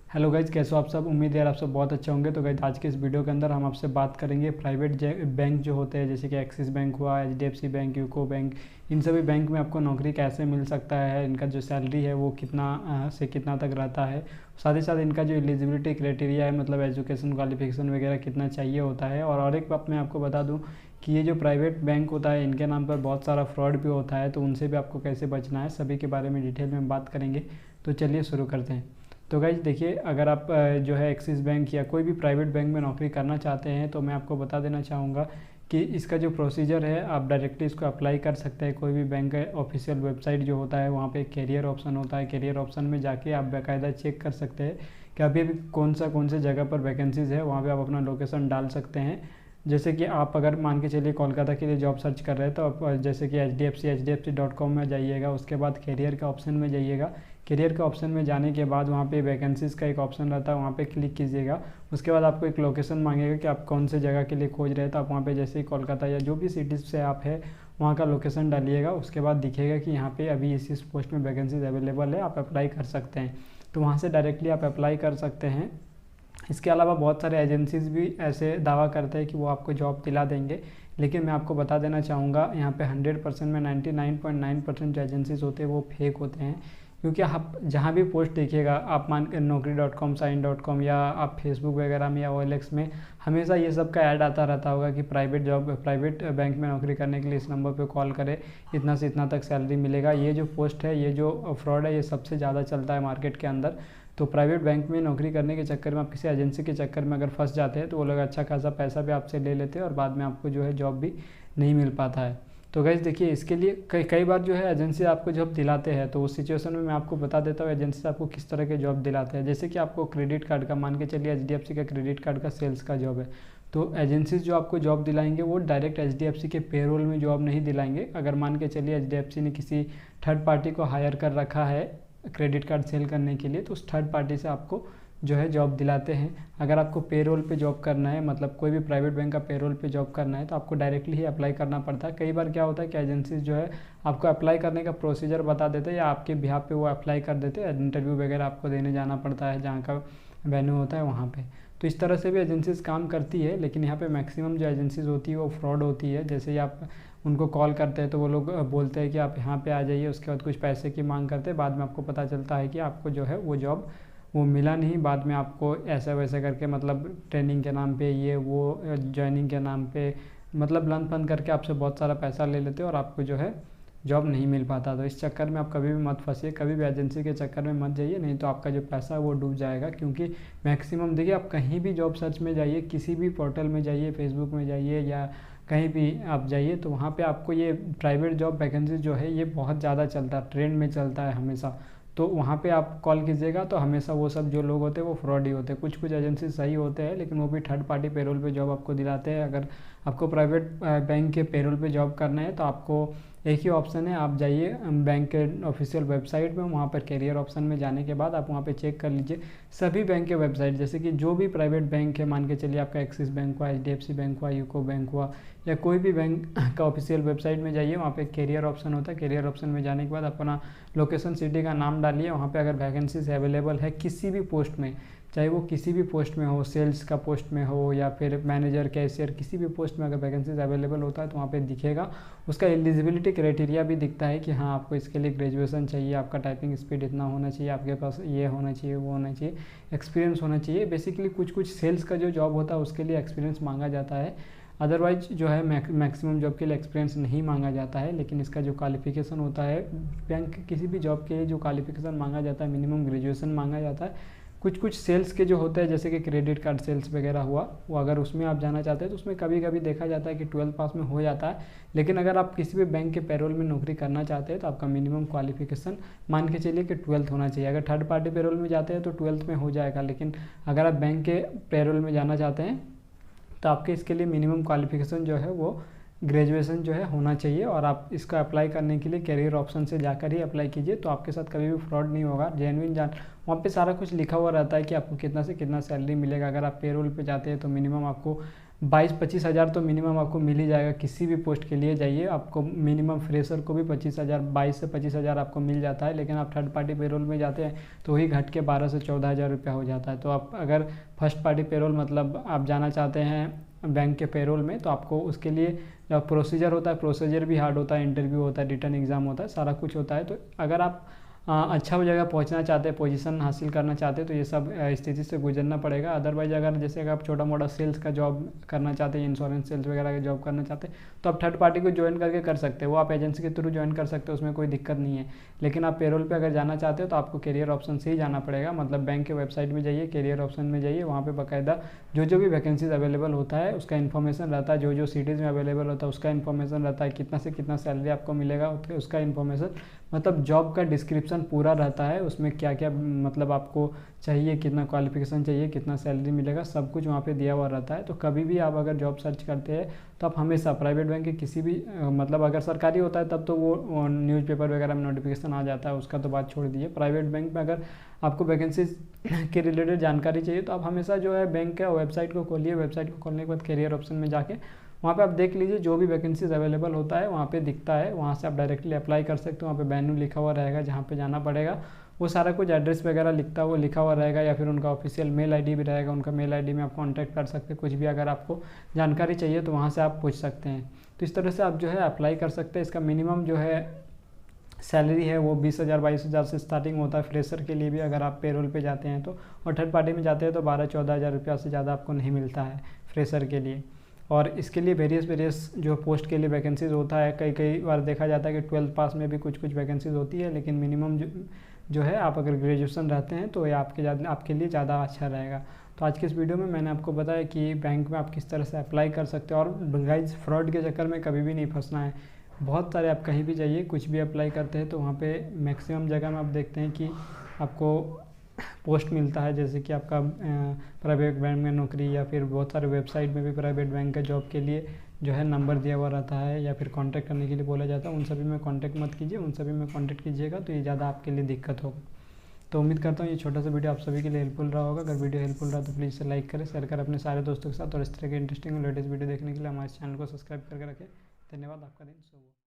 Hello guys, कैसे हो आप सब। उम्मीद है यार आप सब बहुत अच्छे होंगे। तो गाइज आज के इस वीडियो के अंदर हम आपसे बात करेंगे प्राइवेट बैंक जो होते हैं, जैसे कि एक्सिस बैंक हुआ, एचडीएफसी बैंक, यूको बैंक। इन सभी बैंक में आपको नौकरी कैसे मिल सकता है, इनका जो सैलरी है वो कितना से कितना तक रहता है। साथ ही साथ इनका जो एलिजिबिलिटी क्राइटेरिया है, मतलब एजुकेशन क्वालिफिकेशन वगैरह कितना चाहिए होता है। और एक बात मैं आपको बता दूँ कि ये जो प्राइवेट बैंक होता है इनके नाम पर बहुत सारा फ्रॉड भी होता है, तो उनसे भी आपको कैसे बचना है सभी के बारे में डिटेल में बात करेंगे। तो चलिए शुरू करते हैं। तो गाइज देखिए, अगर आप जो है एक्सिस बैंक या कोई भी प्राइवेट बैंक में नौकरी करना चाहते हैं तो मैं आपको बता देना चाहूँगा कि इसका जो प्रोसीजर है आप डायरेक्टली इसको अप्लाई कर सकते हैं। कोई भी बैंक का ऑफिशियल वेबसाइट जो होता है वहाँ पे कैरियर ऑप्शन होता है। कैरियर ऑप्शन में जाके आप बाकायदा चेक कर सकते हैं कि अभी अभी कौन से जगह पर वैकेंसीज़ है, वहाँ पर आप अपना लोकेशन डाल सकते हैं। जैसे कि आप अगर मान के चलिए कोलकाता के लिए जॉब सर्च कर रहे हैं तो आप जैसे कि HDFC.com में जाइएगा, उसके बाद कैरियर का ऑप्शन में जाइएगा। कैरियर के ऑप्शन में जाने के बाद वहाँ पे वैकेंसीज़ का एक ऑप्शन रहता है, वहाँ पे क्लिक कीजिएगा। उसके बाद आपको एक लोकेशन मांगेगा कि आप कौन से जगह के लिए खोज रहे हैं, तो आप वहाँ पे जैसे ही कोलकाता या जो भी सिटीज़ से आप है वहाँ का लोकेशन डालिएगा। उसके बाद दिखेगा कि यहाँ पे अभी इस पोस्ट में वैकेंसीज अवेलेबल है, आप अप्लाई कर सकते हैं। तो वहाँ से डायरेक्टली आप अप्लाई कर सकते हैं। इसके अलावा बहुत सारे एजेंसीज़ भी ऐसे दावा करते हैं कि वो आपको जॉब दिला देंगे, लेकिन मैं आपको बता देना चाहूँगा यहाँ पे 100% में 99.9% जो एजेंसीज़ होते हैं वो फेक होते हैं। क्योंकि आप जहाँ भी पोस्ट देखिएगा, आप मान के naukri.com, sign.com या आप फेसबुक वगैरह में या OLX में हमेशा ये सब का ऐड आता रहता होगा कि प्राइवेट बैंक में नौकरी करने के लिए इस नंबर पे कॉल करें, इतना से इतना तक सैलरी मिलेगा। ये जो पोस्ट है, ये जो फ्रॉड है, ये सबसे ज़्यादा चलता है मार्केट के अंदर। तो प्राइवेट बैंक में नौकरी करने के चक्कर में आप किसी एजेंसी के चक्कर में अगर फंस जाते हैं तो वो लोग अच्छा खासा पैसा भी आपसे ले लेते हैं और बाद में आपको जो है जॉब भी नहीं मिल पाता है। तो गाइस देखिए, इसके लिए कई बार जो है एजेंसी आपको जॉब दिलाते हैं। तो उस सिचुएशन में मैं आपको बता देता हूँ एजेंसी आपको किस तरह के जॉब दिलाते हैं। जैसे कि आपको क्रेडिट कार्ड का, मान के चलिए HDFC का क्रेडिट कार्ड का सेल्स का जॉब है, तो एजेंसीज जो आपको जॉब दिलाएंगे वो डायरेक्ट HDFC के पेरोल में जॉब नहीं दिलाएंगे। अगर मान के चलिए HDFC ने किसी थर्ड पार्टी को हायर कर रखा है क्रेडिट कार्ड सेल करने के लिए, तो उस थर्ड पार्टी से आपको जो है जॉब दिलाते हैं। अगर आपको पेरोल पे जॉब करना है, मतलब कोई भी प्राइवेट बैंक का पेरोल पे जॉब करना है, तो आपको डायरेक्टली ही अप्लाई करना पड़ता है। कई बार क्या होता है कि एजेंसीज जो है आपको अप्लाई करने का प्रोसीजर बता देते हैं या आपके बिहाफ पे वो अप्लाई कर देते हैं। इंटरव्यू वगैरह आपको देने जाना पड़ता है, जहाँ का वेन्यू होता है वहाँ पर। तो इस तरह से भी एजेंसीज काम करती है, लेकिन यहाँ पे मैक्सिमम जो एजेंसीज होती है वो फ्रॉड होती है। जैसे ही आप उनको कॉल करते हैं तो वो लोग बोलते हैं कि आप यहाँ पे आ जाइए, उसके बाद कुछ पैसे की मांग करते हैं। बाद में आपको पता चलता है कि आपको जो है वो जॉब वो मिला नहीं। बाद में आपको ऐसा वैसा करके, मतलब ट्रेनिंग के नाम पे, ये वो ज्वाइनिंग के नाम पे, मतलब लन फन करके आपसे बहुत सारा पैसा ले लेते हैं और आपको जो है जॉब नहीं मिल पाता। तो इस चक्कर में आप कभी भी मत फंसिए, कभी भी एजेंसी के चक्कर में मत जाइए, नहीं तो आपका जो पैसा है वो डूब जाएगा। क्योंकि मैक्सिमम देखिए, आप कहीं भी जॉब सर्च में जाइए, किसी भी पोर्टल में जाइए, फेसबुक में जाइए या कहीं भी आप जाइए, तो वहाँ पे आपको ये प्राइवेट जॉब वैकेंसी जो है ये बहुत ज़्यादा चलता है, ट्रेंड में चलता है हमेशा। तो वहाँ पे आप कॉल कीजिएगा तो हमेशा वो सब जो लोग होते हैं वो फ्रॉड ही होते हैं। कुछ एजेंसी सही होते हैं, लेकिन वो भी थर्ड पार्टी पेरोल पे जॉब आपको दिलाते हैं। अगर आपको प्राइवेट बैंक के पेरोल पे जॉब करना है तो आपको एक ही ऑप्शन है, आप जाइए बैंक के ऑफिशियल वेबसाइट में, वहाँ पर कैरियर ऑप्शन में जाने के बाद आप वहाँ पे चेक कर लीजिए सभी बैंक के वेबसाइट। जैसे कि जो भी प्राइवेट बैंक है, मान के चलिए आपका एक्सिस बैंक हुआ, HDFC बैंक हुआ, यूको बैंक हुआ, या कोई भी बैंक का ऑफिशियल वेबसाइट में जाइए, वहाँ पे कैरियर ऑप्शन होता है। कैरियर ऑप्शन में जाने के बाद अपना लोकेशन, सिटी का नाम डालिए। वहाँ पे अगर वैकेंसीज अवेलेबल है किसी भी पोस्ट में, चाहे वो किसी भी पोस्ट में हो, सेल्स का पोस्ट में हो या फिर मैनेजर, कैशियर, किसी भी पोस्ट में अगर वैकेंसीज अवेलेबल होता है तो वहाँ पे दिखेगा। उसका एलिजिबिलिटी क्राइटेरिया भी दिखता है कि हाँ आपको इसके लिए ग्रेजुएशन चाहिए, आपका टाइपिंग स्पीड इतना होना चाहिए, आपके पास ये होना चाहिए, वो होना चाहिए, एक्सपीरियंस होना चाहिए। बेसिकली कुछ सेल्स का जो जॉब होता है उसके लिए एक्सपीरियंस मांगा जाता है। अदरवाइज जो है मैक्सिमम जॉब के लिए एक्सपीरियंस नहीं मांगा जाता है। लेकिन इसका जो क्वालिफिकेशन होता है, बैंक किसी भी जॉब के लिए जो क्वालिफिकेशन मांगा जाता है, मिनिमम ग्रेजुएशन मांगा जाता है। कुछ सेल्स के जो होते हैं, जैसे कि क्रेडिट कार्ड सेल्स वगैरह हुआ, वो अगर उसमें आप जाना चाहते हैं तो उसमें कभी कभी देखा जाता है कि 12th पास में हो जाता है। लेकिन अगर आप किसी भी बैंक के पेरोल में नौकरी करना चाहते हैं तो आपका मिनिमम क्वालिफिकेशन मान के चलिए कि 12th होना चाहिए। अगर थर्ड पार्टी पेरोल में जाते हैं तो 12th में हो जाएगा, लेकिन अगर आप बैंक के पेरोल में जाना चाहते हैं तो आपके इसके लिए मिनिमम क्वालिफिकेशन जो है वो ग्रेजुएशन जो है होना चाहिए। और आप इसका अप्लाई करने के लिए कैरियर ऑप्शन से जाकर ही अप्लाई कीजिए, तो आपके साथ कभी भी फ्रॉड नहीं होगा। जेन्युइन वहाँ पे सारा कुछ लिखा हुआ रहता है कि आपको कितना से कितना सैलरी मिलेगा। अगर आप पेरोल पे जाते हैं तो मिनिमम आपको 22-25 हज़ार तो मिनिमम आपको मिल ही जाएगा। किसी भी पोस्ट के लिए जाइए, आपको मिनिमम फ्रेशर को भी 25 हज़ार, 22 से 25 हज़ार आपको मिल जाता है। लेकिन आप थर्ड पार्टी पेरोल में जाते हैं तो वही घट के 12 से 14 हज़ार रुपया हो जाता है। तो आप अगर फर्स्ट पार्टी पेरोल मतलब आप जाना चाहते हैं बैंक के पेरोल में, तो आपको उसके लिए जो प्रोसीजर होता है, प्रोसीजर भी हार्ड होता है, इंटरव्यू होता है, रिटर्न एग्ज़ाम होता है, सारा कुछ होता है। तो अगर आप अच्छा जगह पहुंचना चाहते हैं, पोजीशन हासिल करना चाहते हैं, तो ये सब स्थिति से गुजरना पड़ेगा। अदरवाइज अगर जैसे अगर आप छोटा मोटा सेल्स का जॉब करना चाहते हैं, इंश्योरेंस सेल्स वगैरह का जॉब करना चाहते हैं, तो आप थर्ड पार्टी को ज्वाइन करके कर सकते हैं। वो आप एजेंसी के थ्रू ज्वाइन कर सकते हैं, उसमें कोई दिक्कत नहीं है। लेकिन आप पेरोल पे अगर जाना चाहते हो तो आपको कैरियर ऑप्शन से ही जाना पड़ेगा। मतलब बैंक के वेबसाइट में जाइए, कैरियर ऑप्शन में जाइए, वहाँ पर बाकायदा जो भी वैकेंसीज अवेलेबल होता है उसका इन्फॉर्मेशन रहता है, जो सिटीज़ में अवेलेबल होता है उसका इन्फॉर्मेशन रहता है, कितना से कितना सैलरी आपको मिलेगा उसका इन्फॉर्मेशन, मतलब जॉब का डिस्क्रिप्शन पूरा रहता है। उसमें क्या क्या मतलब आपको चाहिए, कितना क्वालिफिकेशन चाहिए, कितना सैलरी मिलेगा, सब कुछ वहाँ पे दिया हुआ रहता है। तो कभी भी आप अगर जॉब सर्च करते हैं तो आप हमेशा प्राइवेट बैंक के किसी भी मतलब अगर सरकारी होता है तब तो वो न्यूज़पेपर वगैरह में नोटिफिकेशन आ जाता है, उसका तो बात छोड़ दीजिए। प्राइवेट बैंक में अगर आपको वैकेंसीज के रिलेटेड जानकारी चाहिए तो आप हमेशा जो है बैंक का वेबसाइट को खोलिए। वेबसाइट को खोलने के बाद कैरियर ऑप्शन में जाके वहाँ पे आप देख लीजिए, जो भी वैकेंसीज अवेलेबल होता है वहाँ पे दिखता है, वहाँ से आप डायरेक्टली अप्लाई कर सकते हो। वहाँ पे वेन्यू लिखा हुआ रहेगा जहाँ पे जाना पड़ेगा, वो सारा कुछ एड्रेस वगैरह लिखा हुआ रहेगा, या फिर उनका ऑफिशियल मेल आईडी भी रहेगा। उनका मेल आईडी में आप कांटेक्ट कर सकते हैं, कुछ भी अगर आपको जानकारी चाहिए तो वहाँ से आप पूछ सकते हैं। तो इस तरह से आप जो है अप्लाई कर सकते हैं। इसका मिनिमम जो है सैलरी है वो 20 हज़ार 22 हज़ार से स्टार्टिंग होता है फ्रेशर के लिए भी, अगर आप पेरोल पे जाते हैं तो। और थर्ड पार्टी में जाते हैं तो 12-14 हज़ार रुपया से ज़्यादा आपको नहीं मिलता है फ्रेशर के लिए। और इसके लिए वेरियस जो पोस्ट के लिए वैकेंसीज़ होता है, कई बार देखा जाता है कि 12th पास में भी कुछ वैकेंसीज़ होती है। लेकिन मिनिमम जो है आप अगर ग्रेजुएशन रहते हैं तो ये आपके लिए ज़्यादा अच्छा रहेगा। तो आज के इस वीडियो में मैंने आपको बताया कि बैंक में आप किस तरह से अप्लाई कर सकते हो। और गाइस, फ्रॉड के चक्कर में कभी भी नहीं फंसना है। बहुत सारे आप कहीं भी जाइए, कुछ भी अप्लाई करते हैं तो वहाँ पे मैक्सिमम जगह में आप देखते हैं कि आपको पोस्ट मिलता है, जैसे कि आपका प्राइवेट बैंक में नौकरी, या फिर बहुत सारे वेबसाइट में भी प्राइवेट बैंक का जॉब के लिए जो है नंबर दिया हुआ रहता है, या फिर कांटेक्ट करने के लिए बोला जाता है। उन सभी में कांटेक्ट मत कीजिए, उन सभी में कांटेक्ट कीजिएगा तो ये ज़्यादा आपके लिए दिक्कत होगा। तो उम्मीद करता हूँ ये छोटा सा वीडियो आप सभी के लिए हेल्पफुल रहा होगा। अगर वीडियो हेल्पफुल रहा तो प्लीज़ इसे लाइक करें, शेयर करें अपने सारे दोस्तों के साथ। और इस तरह के इंटरेस्टिंग और लेटेस्ट वीडियो देखने के लिए हमारे चैनल को सब्सक्राइब करके रखें। धन्यवाद, आपका दिन शुभ हो।